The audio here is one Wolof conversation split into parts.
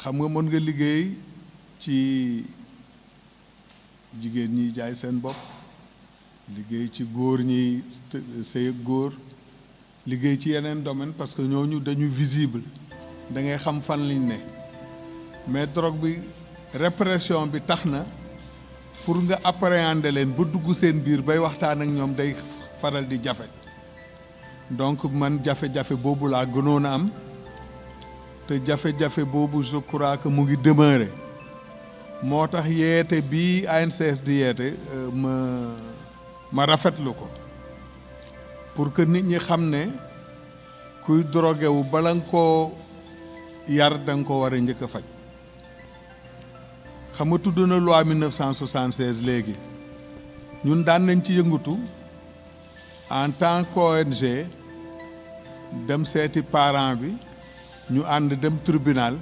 xam nga mën nga liggéey ci jigéen ñi jaay seen bopp, liggéey ci góor ñi sëy ak góor, liggéey ci yeneen domaine parce que ñooñu dañu visible, da ngay xam fan liñ ne. mais drogue bi répression bi tax na pour nga appréhender leen ba dugg seen biir bay waxtaan ak ñoom day faral di jafe. donc man jafe-jafe boobu laa gënoon a am te jafe-jafe boobu je crois que mu ngi demeurer. moo tax yeete bii ANCS di yeete ma rafetlu ko pour que nit ñi xam ne kuy drogué wu bala nga koo yar da nga ko war a njëkk a faj. xam nga tudd na loi 1976 léegi ñun daan nañ ci yëngatu en tant qu'ONG dem seeti parent bi ñu ànd dem tribunal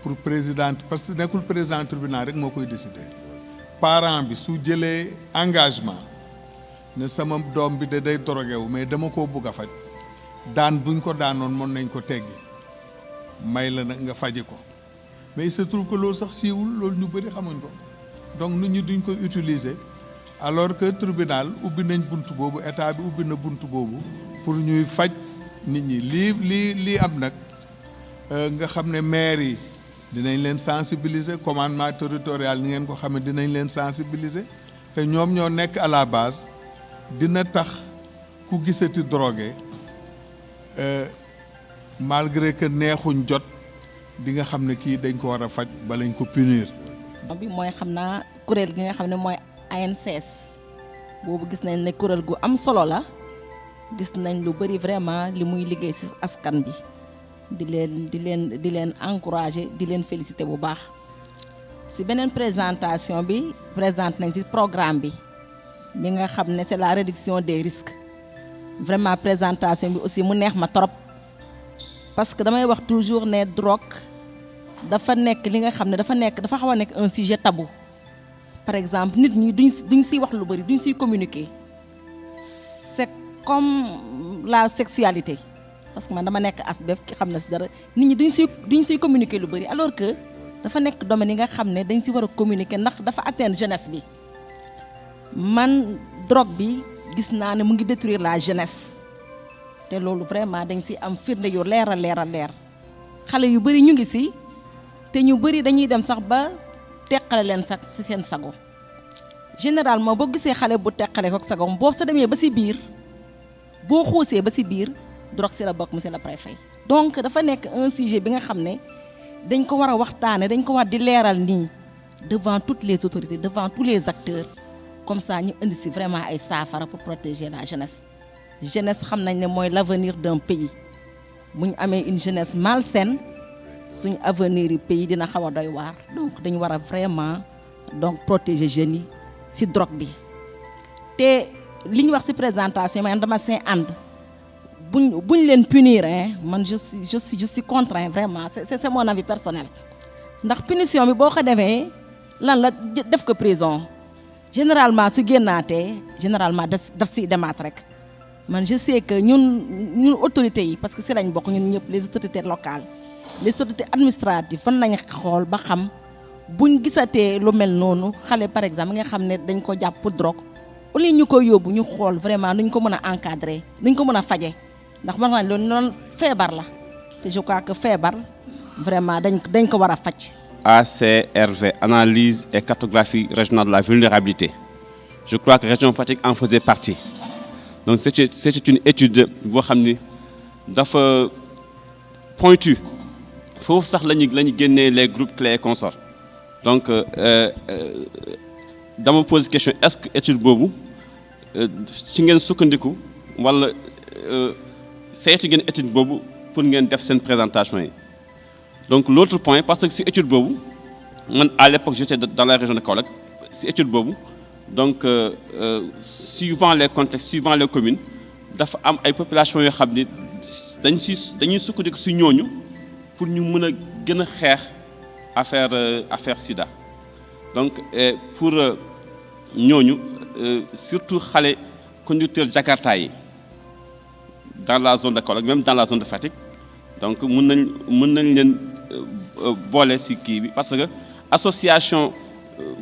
pour président, parce que nekkul président tribunal rek moo koy décider. parent bi su jëlee engagement ne sama doom bi da day drogué wu mais dama koo bugg a faj, daan buñ ko daanoon mën nañ ko teggi may la nag nga faji ko. mais il se trouve que loolu sax siiwul, loolu ñu bëri xamuñ ko. donc nit ñi duñ ko utiliser alors que tribunal ubbi nañ bunt boobu, état bi ubbi na bunt boobu pour ñuy faj nit ñi. lii am nag nga xam ne maire yi dinañ leen sensibiliser, commandement territorial ni ngeen ko xamee dinañ leen sensibiliser te ñoom ñoo nekk à la base. dina tax ku gisati drogué malgré que neexuñ jot di nga xam ne kii dañ ko war a faj ba lañ ko punir. bi mooy xam naa kuréel gi nga xam ne mooy ANCS boobu gis nañ ne kuréel gu am solo la, gis nañ lu bari vraiment li muy liggéey ci askan bi. di leen encourager, di leen féliciter bu baax. ci beneen présentation bi présente nañ ci programme bi nga xam ne c'est la réduction des risques. vraiment présentation bi aussi mu neex ma trop parce que damay wax toujours ne drogue dafa nekk li nga xam ne dafa xaw a nekk un sujet tabou. par exemple nit ñi duñ ciy wax lu bari, duñ ciy communiquer. c'est comme la sexualité. parce que man dama nekk ASBEF ki xam na ci dara, nit ñi duñ ciy communiquer lu bari alors que dafa nekk domaine yi nga xam ne dañ ci war a communiquer ndax dafa atteindre jeunesse bi. man drogue bi gis naa ne mu ngi détruire la jeunesse te loolu vraiment dañ ci am firnde yu leer a leer. xale yu bari ñu ngi ci te ñu bari dañuy dem sax ba teqale leen sax ci seen sago. généralement boo gisee xale bu teqale ko sagom boo sa demee ba ci biir boo xuusee ba ci biir drogue ci la bokk, monsieur le préfet. donc dafa nekk un sujet bi nga xam ne dañ ko war a waxtaane, dañ ko war di leeral nii devant toutes les autorités, devant tous les acteurs, comme ça ñu indi ci vraiment ay saafara pour protéger la jeunesse. jeunesse xam nañ ne mooy l'avenir d'un pays. bu ñu amee une jeunesse malsaine suñu avenir yi pays dina xaw a doy waar. donc dañu war a vraiment donc protéger jeunes yi ci drogue bi. te li ñu wax ci présentation man dama see ànd. buñ leen punir man je suis contraint vraiment, c'est mon avis personnel. ndax punition bi boo ko defee lan la def ko prison généralement su génnaatee généralement daf ciy demaat rek. man je sais que ñun autorités yi, parce que ci lañ bokk ñun ñëpp, les autorités locales, les autorités administratives fan nañ xool ba xam buñ gisatee lu mel noonu xale par exemple nga xam ne dañ ko jàpp pour drogue, au lieu ñu koy yóbbu ñu xool vraiment nuñ ko mën a encadrer, nuñ ko mën a faje. ndax man nañ loolu noonu feebar la te je crois que feebar vraiment dañ ko war a faj. ACRV, analyse et cartographie régionale de la vulnérabilité. Je crois que région Fatick en faisait partie. Donc c'est une étude boo xam ni dafa pointue foofu sax la ñu génnee les groupes clés et consorts. donc dama pose question, est-ce que étude boobu ci ngeen sukkandiku wala saytu ngeen étude boobu pour ngeen def seen présentation yi. donc l'autre point, parce que si étude boobu man à l'époque j'étais dans la région de Kaolack, si étude boobu donc suivant les contextes, suivant les communes dafa am ay populations yoo xam ni dañuy sukkandiku si ñooñu pour ñu mën a gën a xeex affaire sida. donc pour ñooñu surtout xale conducteurs Jakarta yi dans la zone de Kaolack, même dans la zone de Fatick, donc mën nañ leen boole ci kii bi parce que association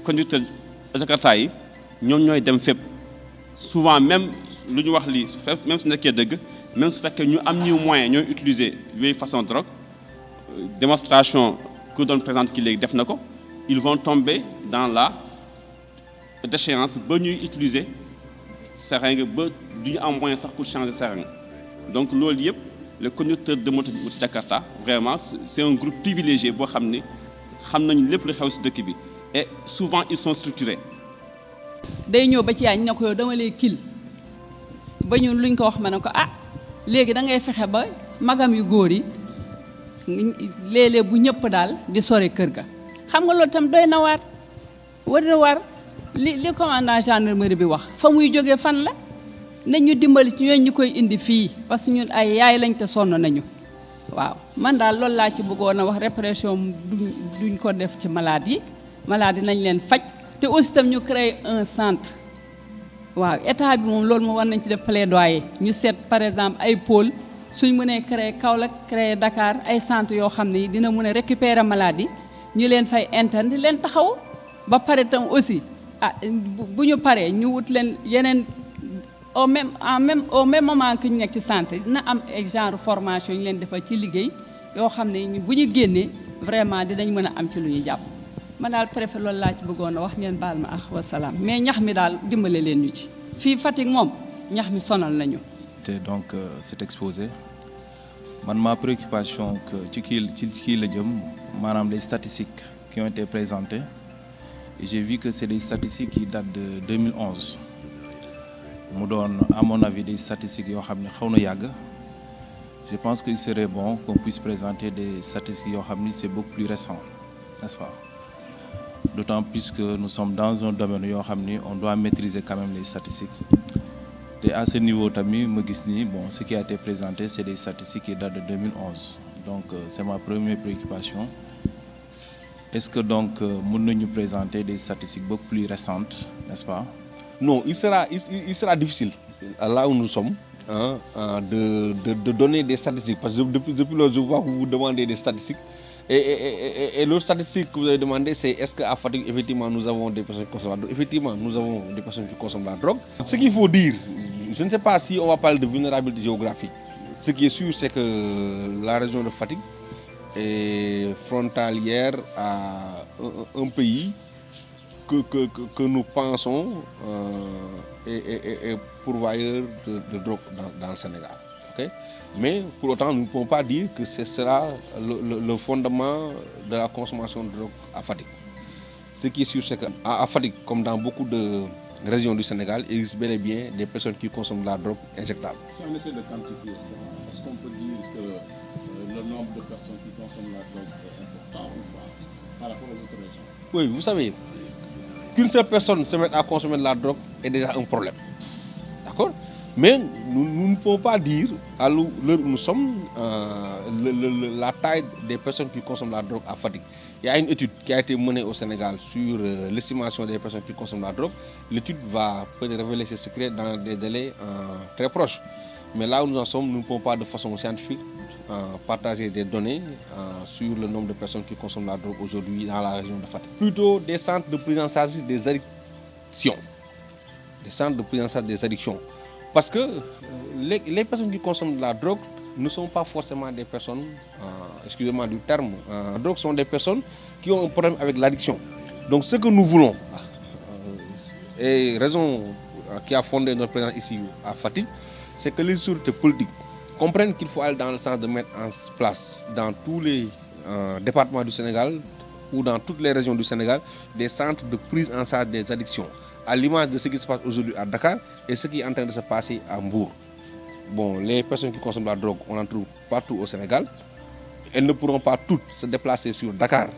conducteur Jakarta yi ñoom ñooy dem fépp souvent même lu ñu wax lii même su nekkee dëgg même su fekkee ñu am ñu moyen ñooy utiliser yooyu façon drogue démonstration ku doon présente ki léegi def na ko ils vont tomber dans la déchéance ba ñuy utiliser seringue ba du ñu am moyen sax pour changer seringue donc loolu yëpp les conducteurs de moto Jakarta vraiment c'est un groupe privilégié boo xam ni xam nañu lépp lu xew ci dëkk bi et souvent ils sont structurés. day ñëw ba ci yaay ñu ne ko yow dama lay kil ba ñun luñ ko wax ma ne ko léegi da ngay fexe ba magam yu góor yi léeg-léeg bu ñëpp daal di sore kër ga xam nga loolu tam doy na waar war na war li commandant gendarmerie bi wax fa muy jógee fan la nañ ñu dimbali ci ñooñu ñu koy indi fii parce que ñun ay yaay lañ te sonn nañu waaw man daal loolu laa ci bëggoon a wax répression duñ ko def ci malade yi nañ leen faj te aussi tam ñu créer un centre waaw état bi moom loolu moom war nañ ci def plaidoyer ñu seet par exemple ay pôle suñ mënee créer Kaolack créer Dakar ay centre yoo xam ne dina mën a récupérer malade yi ñu leen fay interne di leen taxaw ba pare tam aussi bu ñu paree ñu wut leen yeneen au même moment que ñu nekk ci centre dina am ay genre formation ñu leen defal ci liggéey yoo xam ne bu ñu génnee vraiment dinañ mën a am ci lu ñu jàpp man daal préfet loolu laa ci bëggoon a wax ngeen baal ma ak wasalaam mais ñax mi daal dimbale leen ñu ci fii Fatick moom ñax mi sonal nañu. Donc cet exposé ma préoccupation que ci kii la jëm maanaam les statistiques qui ont été présentées et j'ai vu que c'est des statistiques qui datent de 2011 mu doon à mon avis des statistiques yoo xam ne xaw na yàgg je pense qu'il serait bon qu'on puisse présenter des statistiques yoo xam ni c'est beaucoup plus récent n'est-ce pas d'autant plus que nous sommes dans un domaine yoo xam ni on doit maîtriser quand même les statistiques et à ce niveau tamit ma gis ni ce qui a été présenté c'est des statistiques qui datent de 2011 donc c'est ma première préoccupation est-ce que donc mën nañu présenter des statistiques beaucoup plus récentes n'est-ce pas? Non, il sera difficile là où nous sommes de donner des statistiques parce que depuis lors je vois que vous demandez des statistiques et l'autre statistique que vous avez demandé c'est est-ce qu'à Fatick effectivement nous avons des personnes qui consomment la drogue. Effectivement nous avons des personnes qui consomment la drogue. Ce qu'il faut dire, je ne sais pas si on va parler de vulnérabilité géographique. Ce qui est sûr c'est que la région de Fatick est frontalière à un pays que nous pensons est pourvoyeur de drogue dans le Sénégal. Okay? Mais pour autant, nous ne pouvons pas dire que ce sera le fondement de la consommation de drogue à Fatick. Ce qui est sûr, c'est qu'à Fatick, comme dans beaucoup de régions du Sénégal, il existe bel et bien des personnes qui consomment de la drogue injectable. Si on essaie de quantifier ça, est-ce qu'on peut dire que le nombre de personnes qui consomment la drogue est important ou pas par rapport aux autres régions? Oui, vous savez, qu'une seule personne se mette à consommer de la drogue est déjà un problème. D'accord? Mais nous ne pouvons pas dire, à l'heure où nous sommes, la taille des personnes qui consomment la drogue à Fatick. Il y a une étude qui a été menée au Sénégal sur l'estimation des personnes qui consomment la drogue. L'étude va peut-être révéler ses secrets dans des délais très proches. Mais là où nous en sommes, nous ne pouvons pas de façon scientifique partager des données sur le nombre de personnes qui consomment la drogue aujourd'hui dans la région de Fatick. Plutôt des centres de prise en charge des addictions. Des centres de prise en charge des addictions. Parce que les personnes qui consomment de la drogue ne sont pas forcément des personnes, excusez-moi du terme, la drogue sont des personnes qui ont un problème avec l'addiction. Donc ce que nous voulons, et raison qui a fondé notre présence ici à Fatick, c'est que les autorités politiques comprennent qu'il faut aller dans le sens de mettre en place dans tous les départements du Sénégal ou dans toutes les régions du Sénégal des centres de prise en charge des addictions, à l'image de ce qui se passe aujourd'hui à Dakar et ce qui est en train de se passer à Mbour. Bon, les personnes qui consomment la drogue, on en trouve partout au Sénégal. Elles ne pourront pas toutes se déplacer sur Dakar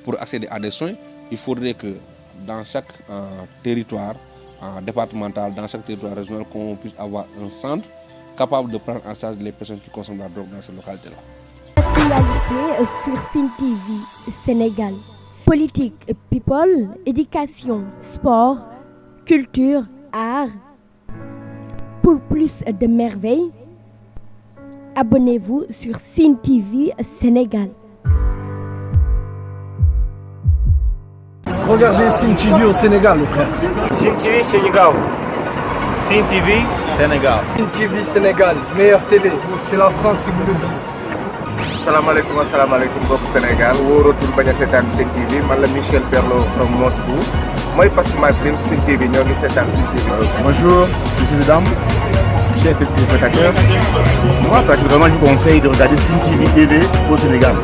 pour accéder à des soins. Il faudrait que dans chaque territoire départemental, dans chaque territoire régional, qu'on puisse avoir un centre capable de prendre en charge les personnes qui consomment la drogue dans ces localités-là. Actualité sur Sen TV Sénégal. Politique, people, éducation, sport, culture, art. Pour plus de merveilles, abonnez-vous sur Sen TV Sénégal. regarder Sin TV au Sénégal, le frère. Sin TV Sénégal. Sin TV Sénégal. Sin TV Sénégal, meilleure télé. C'est la France qui vous le dit. Assalamualaikum, assalamualaikum mbokk Sénégal wóoratul bañ a seetaan Sen TV man la Michel Perlo from Moscou mooy parce que ma prime Sen TV ñoo ngi seetaan Sen TV. Bonjour, je suis Zidane, chef téléspectateur. Moi, personnellement, je vous conseille de regarder Sen TV au Sénégal.